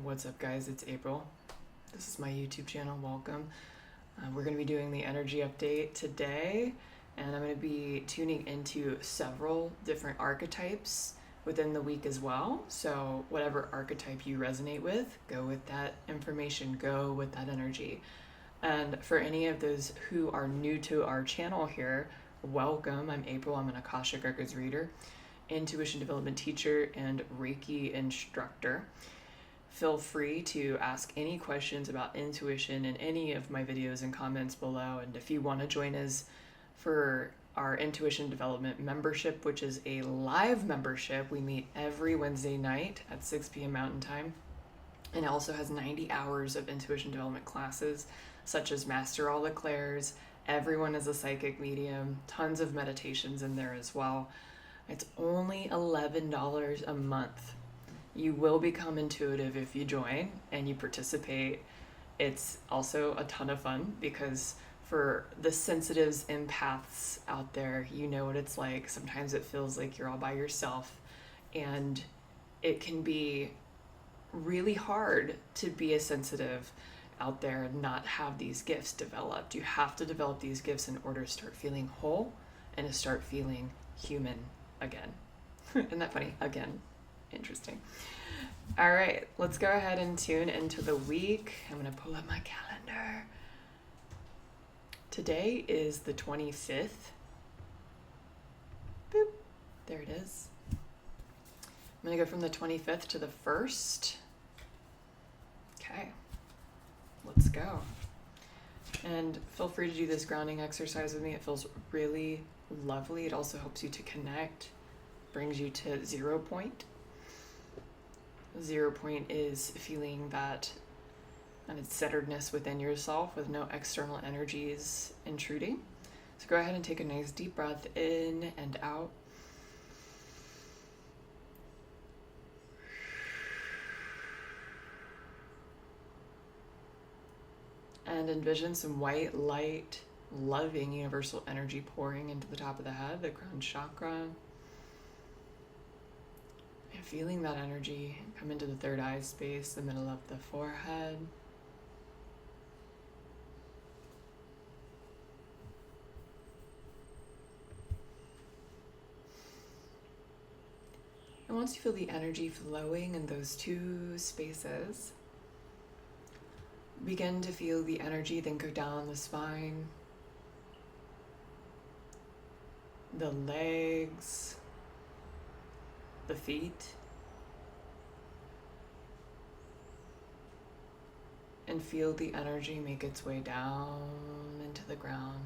What's up, guys? It's April. This is my YouTube channel. Welcome. We're going to be doing the energy update today, and I'm going to be tuning into several different archetypes within the week as well. So whatever archetype you resonate with, go with that information, go with that energy. And for any of those who are new to our channel here, welcome. I'm April. I'm an Akashic records reader, intuition development teacher, and Reiki instructor. Feel free to ask any questions about intuition in any of my videos and comments below. And if you want to join us for our intuition development membership, which is a live membership, we meet every Wednesday night at 6 p.m. Mountain Time. And it also has 90 hours of intuition development classes, such as Master All the Clairs, Everyone is a Psychic Medium, tons of meditations in there as well. It's only $11 a month. You will become intuitive if you join and you participate. It's also a ton of fun because for the sensitives, empaths out there, you know what it's like. Sometimes it feels like you're all by yourself, and it can be really hard to be a sensitive out there and not have these gifts developed. You have to develop these gifts in order to start feeling whole and to start feeling human again. Isn't that funny? Again. Interesting. All right, let's go ahead and tune into the week. I'm going to pull up my calendar. Today is the 25th. Boop. There it is. I'm going to go from the 25th to the 1st. Okay, let's go. And feel free to do this grounding exercise with me. It feels really lovely. It also helps you to connect, brings you to 0 point. 0 point is feeling that centeredness within yourself with no external energies intruding. So go ahead and take a nice deep breath in and out. And envision some white light, loving universal energy pouring into the top of the head, the crown chakra. And feeling that energy come into the third eye space, the middle of the forehead. And once you feel the energy flowing in those two spaces, begin to feel the energy then go down the spine, the legs, the feet, and feel the energy make its way down into the ground,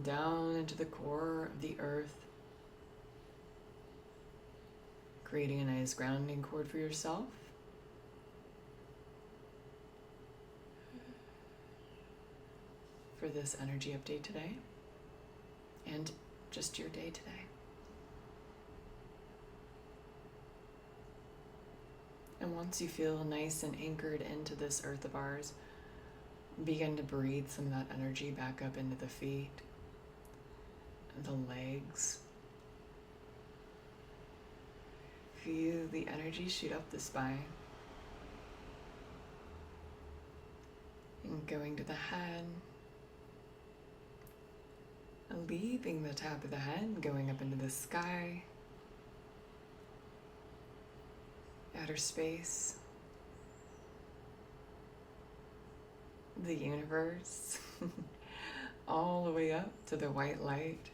down into the core of the earth, creating a nice grounding cord for yourself. For this energy update today, and just your day today. And once you feel nice and anchored into this earth of ours, begin to breathe some of that energy back up into the feet, the legs. Feel the energy shoot up the spine, and going to the head, leaving the top of the head, going up into the sky, outer space, the universe, all the way up to the white light,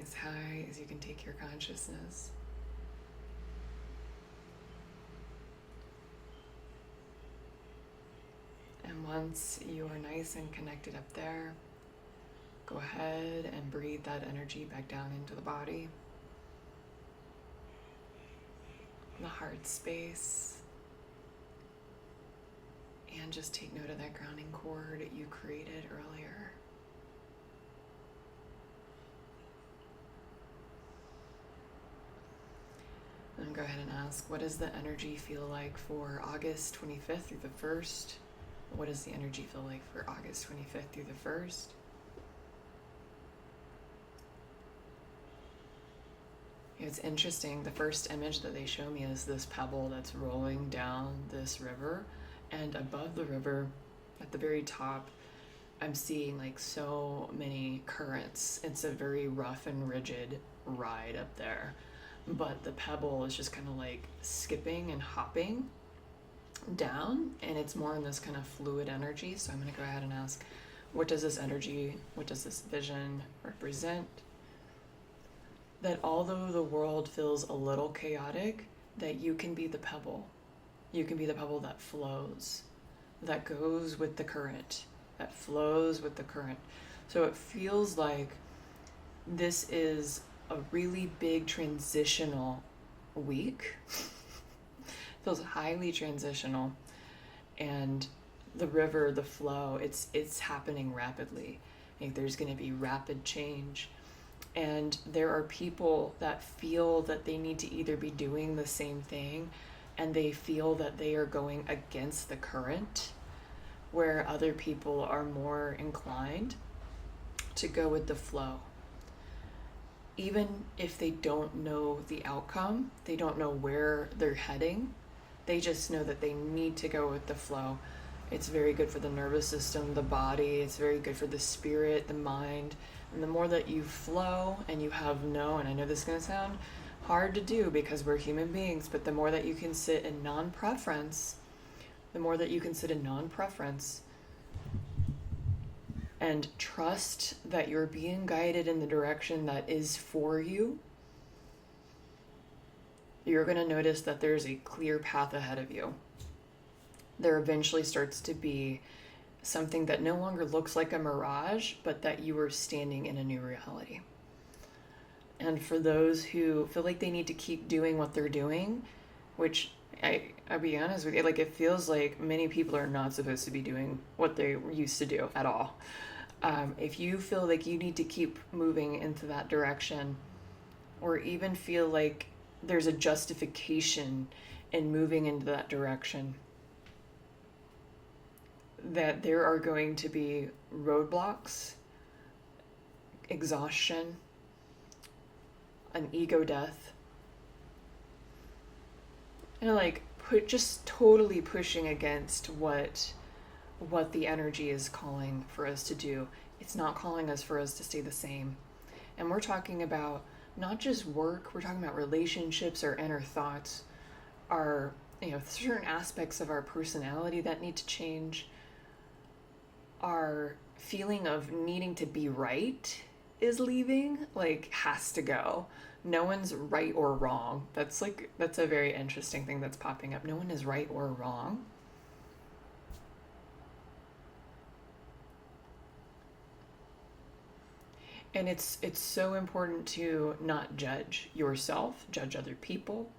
as high as you can take your consciousness. And once you are nice and connected up there, go ahead and breathe that energy back down into the body, the heart space, and just take note of that grounding cord you created earlier. And go ahead and ask, what does the energy feel like for August 25th through the 1st? What does the energy feel like for August 25th through the 1st? It's interesting. The first image that they show me is this pebble that's rolling down this river, and above the river, at the very top, I'm seeing like so many currents. It's a very rough and rigid ride up there, but the pebble is just kind of like skipping and hopping down, and it's more in this kind of fluid energy. So I'm going to go ahead and ask, what does this energy, what does this vision represent? That although the world feels a little chaotic, that you can be the pebble. You can be the pebble that flows, that goes with the current, that flows with the current. So it feels like this is a really big transitional week. Feels highly transitional, and the river, the flow, it's happening rapidly. I think there's going to be rapid change. And there are people that feel that they need to either be doing the same thing, and they feel that they are going against the current, where other people are more inclined to go with the flow. Even if they don't know the outcome, they don't know where they're heading, they just know that they need to go with the flow. It's very good for the nervous system, the body, it's very good for the spirit, the mind. And the more that you flow and you have no, and I know this is going to sound hard to do because we're human beings, but the more that you can sit in non-preference, and trust that you're being guided in the direction that is for you, you're going to notice that there's a clear path ahead of you. There eventually starts to be something that no longer looks like a mirage, but that you are standing in a new reality. And for those who feel like they need to keep doing what they're doing, which I'll be honest with you, like it feels like many people are not supposed to be doing what they used to do at all. If you feel like you need to keep moving into that direction, or even feel like there's a justification in moving into that direction, that there are going to be roadblocks, exhaustion, an ego death, and like just totally pushing against what the energy is calling for us to do. It's not calling us for us to stay the same. And we're talking about not just work, we're talking about relationships, our inner thoughts, our, certain aspects of our personality that need to change. Our feeling of needing to be right is leaving, has to go. No one's right or wrong. That's a very interesting thing that's popping up. No one is right or wrong. And it's so important to not judge yourself, judge other people.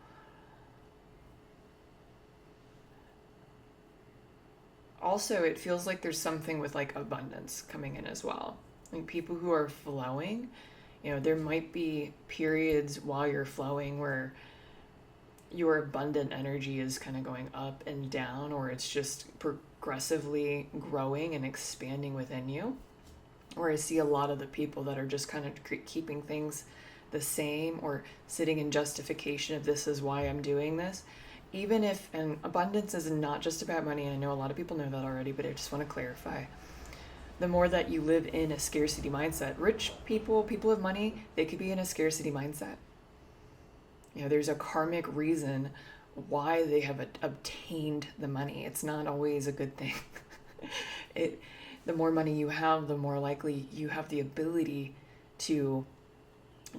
Also, it feels like there's something with abundance coming in as well. Like people who are flowing, there might be periods while you're flowing where your abundant energy is kind of going up and down, or it's just progressively growing and expanding within you. Or I see a lot of the people that are just kind of keeping things the same, or sitting in justification of this is why I'm doing this. Even if, and abundance is not just about money, and I know a lot of people know that already, but I just want to clarify. The more that you live in a scarcity mindset, rich people with money, they could be in a scarcity mindset. There's a karmic reason why they have obtained the money. It's not always a good thing. The more money you have, the more likely you have the ability to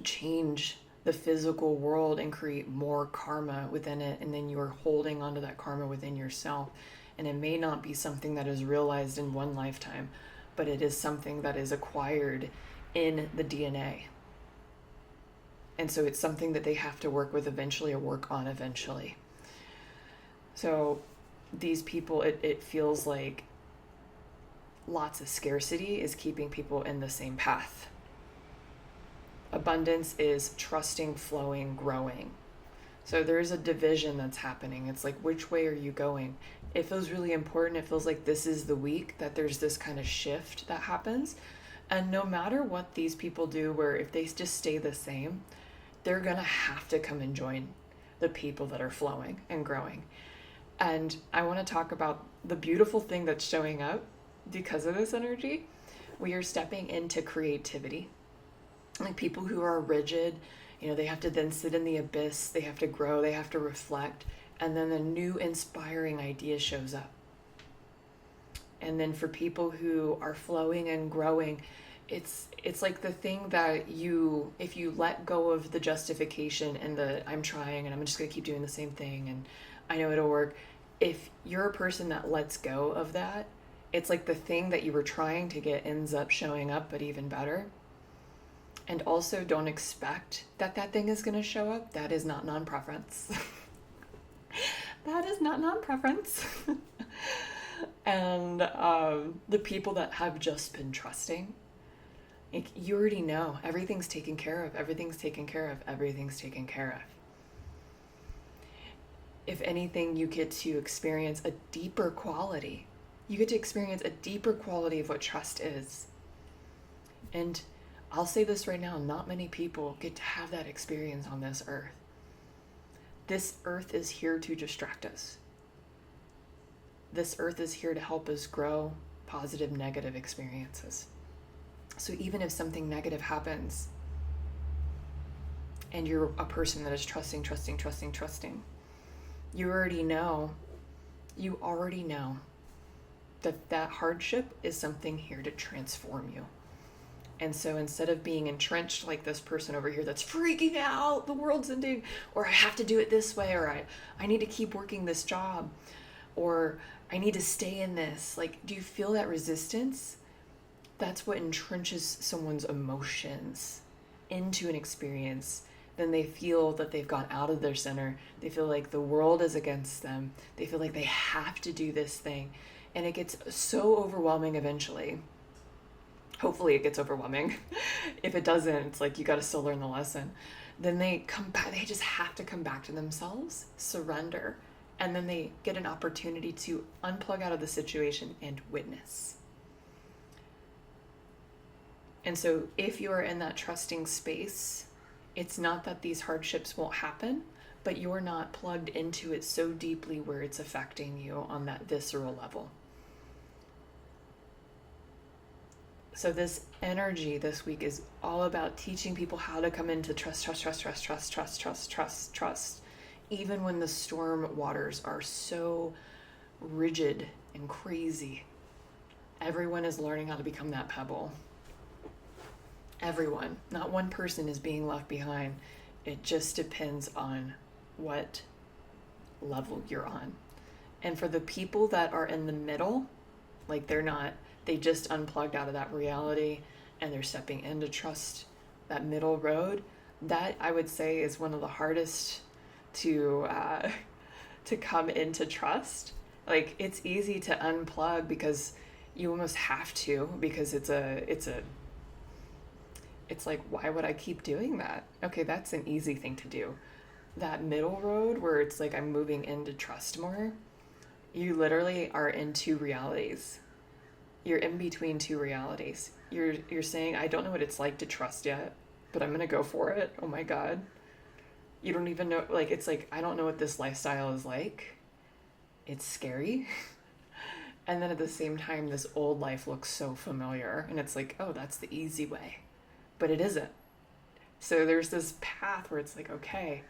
change the physical world and create more karma within it, and then you're holding onto that karma within yourself. And it may not be something that is realized in one lifetime, but it is something that is acquired in the DNA. And so it's something that they have to work with eventually, or work on eventually. So these people, it feels like lots of scarcity is keeping people in the same path. Abundance is trusting, flowing, growing. So there's a division that's happening. It's like, which way are you going? It feels really important. It feels like this is the week that there's this kind of shift that happens. And no matter what these people do, where if they just stay the same, they're gonna have to come and join the people that are flowing and growing. And I want to talk about the beautiful thing that's showing up because of this energy. We are stepping into creativity. Like people who are rigid, they have to then sit in the abyss, they have to grow, they have to reflect, and then a new inspiring idea shows up. And then for people who are flowing and growing, it's like the thing that if you let go of the justification and the I'm trying and I'm just going to keep doing the same thing and I know it'll work. If you're a person that lets go of that, it's like the thing that you were trying to get ends up showing up, but even better. And also don't expect that thing is going to show up. That is not non-preference. That is not non-preference. And the people that have just been trusting, like, you already know everything's taken care of, everything's taken care of, everything's taken care of. If anything, you get to experience a deeper quality. You get to experience a deeper quality of what trust is. And I'll say this right now, not many people get to have that experience on this earth. This earth is here to distract us. This earth is here to help us grow positive, negative experiences. So even if something negative happens and you're a person that is trusting, you already know that hardship is something here to transform you. And so instead of being entrenched like this person over here that's freaking out, the world's ending, or I have to do it this way, or I need to keep working this job, or I need to stay in this. Like, do you feel that resistance? That's what entrenches someone's emotions into an experience. Then they feel that they've gone out of their center. They feel like the world is against them. They feel like they have to do this thing. And it gets so overwhelming eventually. Hopefully it gets overwhelming. If it doesn't, it's like you got to still learn the lesson. Then they come back. They just have to come back to themselves, surrender, and then they get an opportunity to unplug out of the situation and witness. And so if you are in that trusting space, it's not that these hardships won't happen, but you're not plugged into it so deeply where it's affecting you on that visceral level. So this energy this week is all about teaching people how to come into trust, even when the storm waters are so rigid and crazy. Everyone is learning how to become that pebble. Everyone. Not one person is being left behind. It just depends on what level you're on. And for the people that are in the middle, like they just unplugged out of that reality and they're stepping into trust, that middle road, that I would say is one of the hardest to come into trust. Like, it's easy to unplug because you almost have to, because it's like, why would I keep doing that? Okay, that's an easy thing to do. That middle road where it's like I'm moving into trust more, you literally are in two realities. You're in between two realities. You're saying, I don't know what it's like to trust yet, but I'm going to go for it. Oh my God. You don't even know, like, it's like, I don't know what this lifestyle is like. It's scary. And then at the same time, this old life looks so familiar. And it's like, oh, that's the easy way. But it isn't. So there's this path where it's like, okay,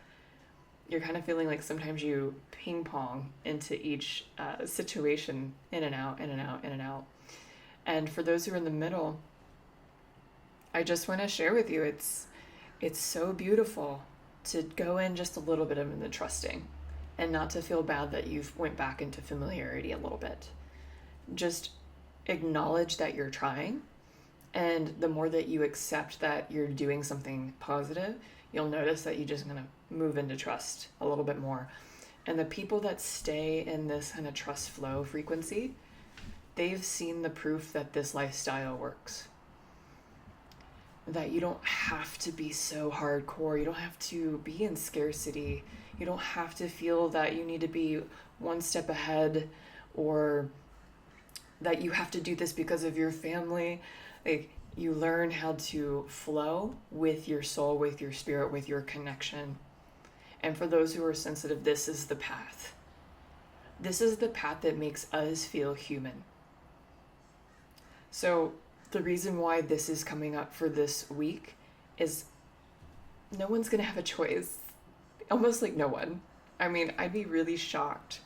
you're kind of feeling like sometimes you ping pong into each situation, in and out, in and out, in and out. And for those who are in the middle, I just want to share with you, it's so beautiful to go in just a little bit of the trusting and not to feel bad that you've went back into familiarity a little bit. Just acknowledge that you're trying. And the more that you accept that you're doing something positive, you'll notice that you're just going to move into trust a little bit more. And the people that stay in this kind of trust flow frequency, they've seen the proof that this lifestyle works. That you don't have to be so hardcore. You don't have to be in scarcity. You don't have to feel that you need to be one step ahead, or that you have to do this because of your family. Like, You learn how to flow with your soul, with your spirit, with your connection. And for those who are sensitive, this is the path. This is the path that makes us feel human. So the reason why this is coming up for this week is no one's going to have a choice. Almost like no one. I mean, I'd be really shocked.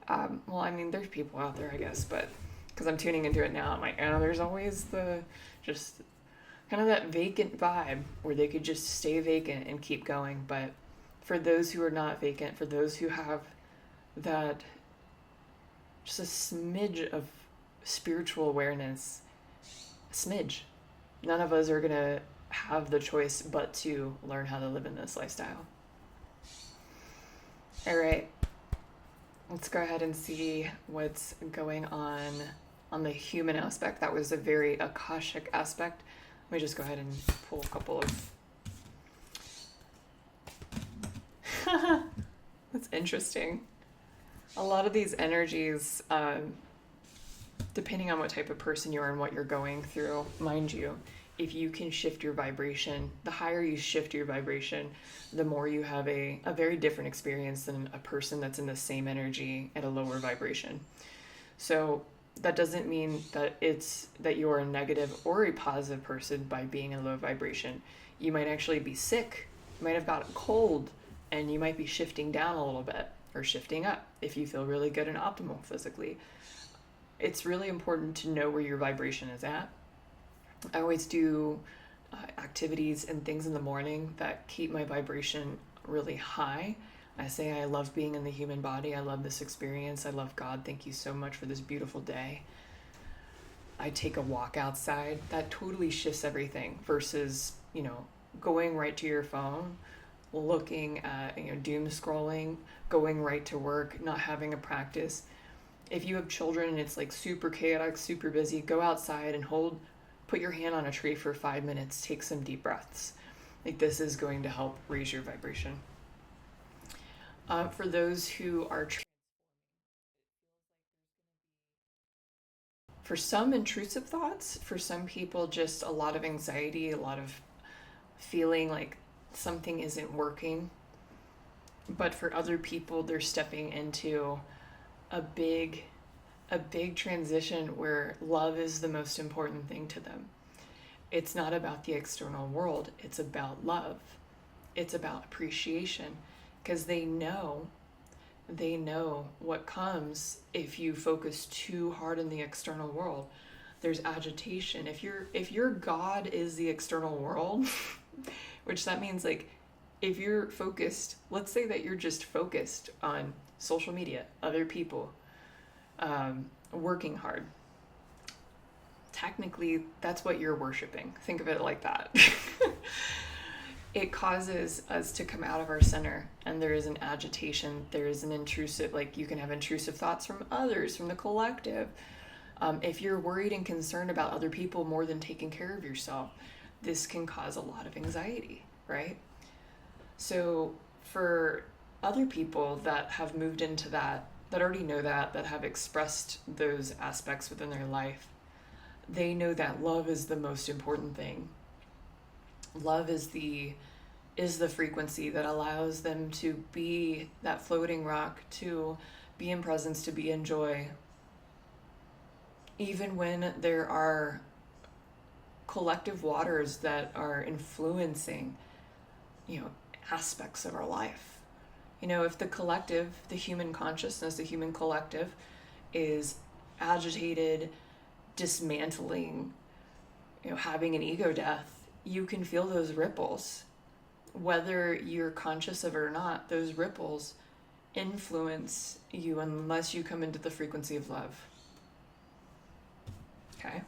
Well, I mean, there's people out there, I guess, but because I'm tuning into it now, I'm like, oh, there's always the just kind of that vacant vibe where they could just stay vacant and keep going. But for those who are not vacant, for those who have that just a smidge of spiritual awareness, a smidge, none of us are going to have the choice but to learn how to live in this lifestyle. All right, let's go ahead and see what's going on the human aspect. That was a very Akashic aspect. Let me just go ahead and pull a couple of... That's interesting. A lot of these energies, depending on what type of person you are and what you're going through, mind you, if you can shift your vibration, the higher you shift your vibration, the more you have a very different experience than a person that's in the same energy at a lower vibration. So that doesn't mean that that you're a negative or a positive person by being in low vibration. You might actually be sick, you might have got a cold, and you might be shifting down a little bit or shifting up if you feel really good and optimal physically. It's really important to know where your vibration is at. I always do activities and things in the morning that keep my vibration really high. I say I love being in the human body. I love this experience. I love God. Thank you so much for this beautiful day. I take a walk outside. That totally shifts everything versus, going right to your phone, looking at, doom scrolling, going right to work, not having a practice. If you have children and it's like super chaotic, super busy, go outside and put your hand on a tree for 5 minutes, take some deep breaths. Like this is going to help raise your vibration. For those who are for some intrusive thoughts, for some people just a lot of anxiety, a lot of feeling like something isn't working. But for other people, they're stepping into a big transition where love is the most important thing to them. It's not about the external world. It's about love. It's about appreciation, because they know what comes if you focus too hard in the external world. There's agitation. If your God is the external world, which that means like if you're focused, let's say that you're just focused on social media, other people, working hard. Technically, that's what you're worshiping. Think of it like that. It causes us to come out of our center, and there is an agitation, there is an intrusive, like you can have intrusive thoughts from others, from the collective. If you're worried and concerned about other people more than taking care of yourself, this can cause a lot of anxiety, right? So for other people that have moved into that already know that have expressed those aspects within their life, they know that love is the most important thing. Love is the frequency that allows them to be that floating rock, to be in presence, to be in joy. Even when there are collective waters that are influencing, aspects of our life. If the collective, the human consciousness, the human collective is agitated, dismantling, having an ego death, you can feel those ripples. Whether you're conscious of it or not, those ripples influence you unless you come into the frequency of love. Okay?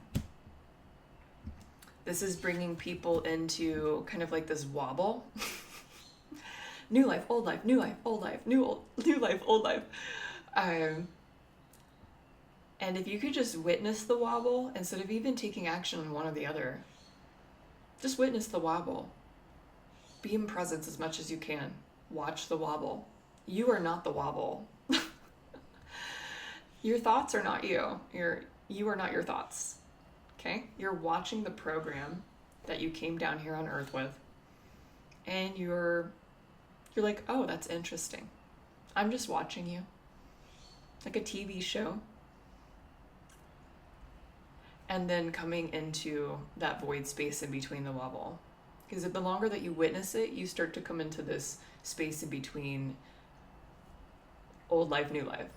This is bringing people into kind of like this wobble. New life, old life, new life, old life, new life, old life. And if you could just witness the wobble instead of even taking action on one or the other, just witness the wobble. Be in presence as much as you can. Watch the wobble. You are not the wobble. Your thoughts are not you. You are not your thoughts. Okay? You're watching the program that you came down here on earth with, and you're like, "Oh, that's interesting. I'm just watching you." Like a TV show. And then coming into that void space in between the level. Because the longer that you witness it, you start to come into this space in between old life, new life,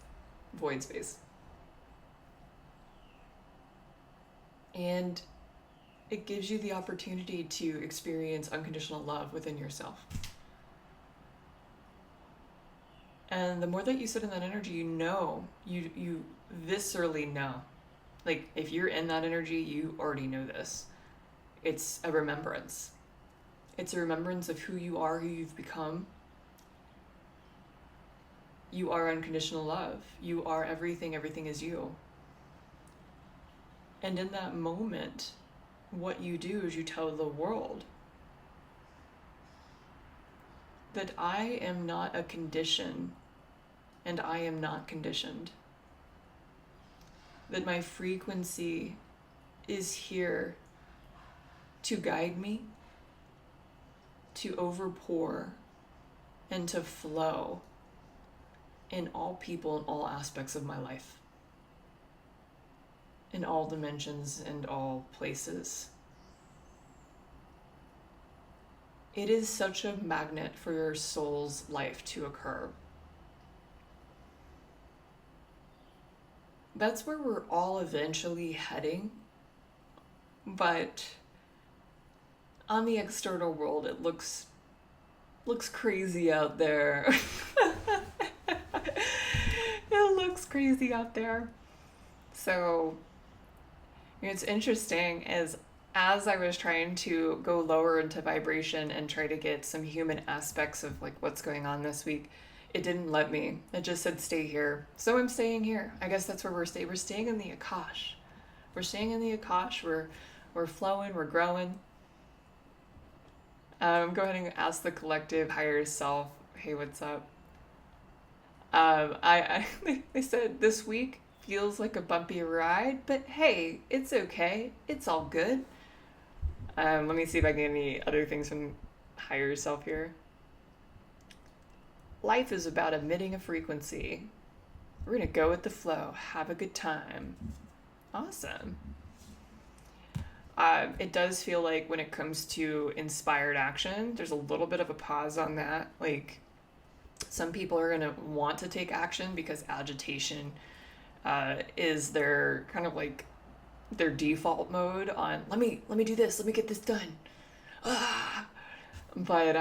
void space. And it gives you the opportunity to experience unconditional love within yourself. And the more that you sit in that energy, you viscerally know. Like, if you're in that energy, you already know this. It's a remembrance. It's a remembrance of who you are, who you've become. You are unconditional love. You are everything. Everything is you. And in that moment, what you do is you tell the world that I am not a condition and I am not conditioned. That my frequency is here to guide me, to overpour, and to flow in all people and all aspects of my life, in all dimensions and all places. It is such a magnet for your soul's life to occur. That's where we're all eventually heading, but on the external world, it looks crazy out there. It looks crazy out there. So, it's interesting is as I was trying to go lower into vibration and try to get some human aspects of like what's going on this week, it didn't let me. It just said stay here. So I'm staying here. I guess that's where we're staying. We're staying in the Akash. We're staying in the Akash. We're flowing. We're growing. Go ahead and ask the collective higher self, hey, what's up? They said this week feels like a bumpy ride, but hey, it's okay. It's all good. Let me see if I can get any other things from higher self here. Life is about emitting a frequency. We're gonna go with the flow. Have a good time. Awesome. It does feel like when it comes to inspired action, there's a little bit of a pause on that. Like, some people are gonna want to take action because agitation is their kind of like their default mode on let me do this, let me get this done. But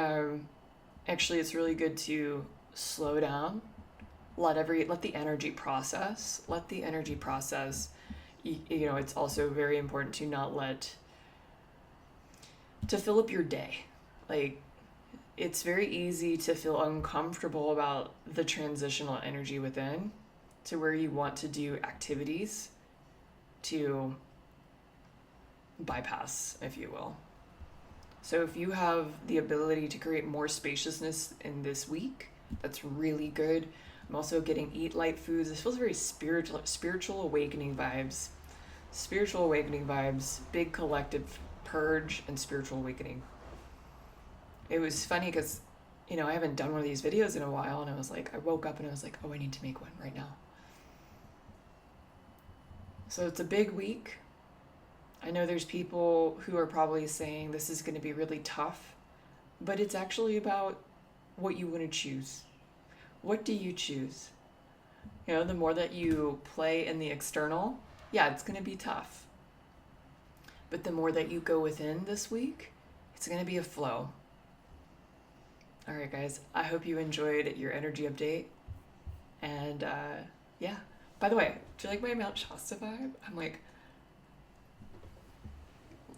actually it's really good to slow down, let the energy process. You know, it's also very important to not to fill up your day. Like, it's very easy to feel uncomfortable about the transitional energy within, to where you want to do activities to bypass, if you will. So if you have the ability to create more spaciousness in this week, that's really good. I'm also getting eat light foods. This feels very spiritual awakening vibes. Spiritual awakening vibes, big collective purge and spiritual awakening. It was funny because, you know, I haven't done one of these videos in a while, and I woke up and I was like, oh, I need to make one right now. So it's a big week. I know there's people who are probably saying this is going to be really tough, but it's actually about what you want to choose. What do you choose? You know, the more that you play in the external, yeah, it's going to be tough. But the more that you go within this week, it's going to be a flow. All right, guys, I hope you enjoyed your energy update. And yeah, by the way, do you like my Mount Shasta vibe? I'm like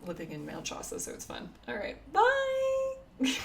living in Mount Shasta, so it's fun. All right, bye.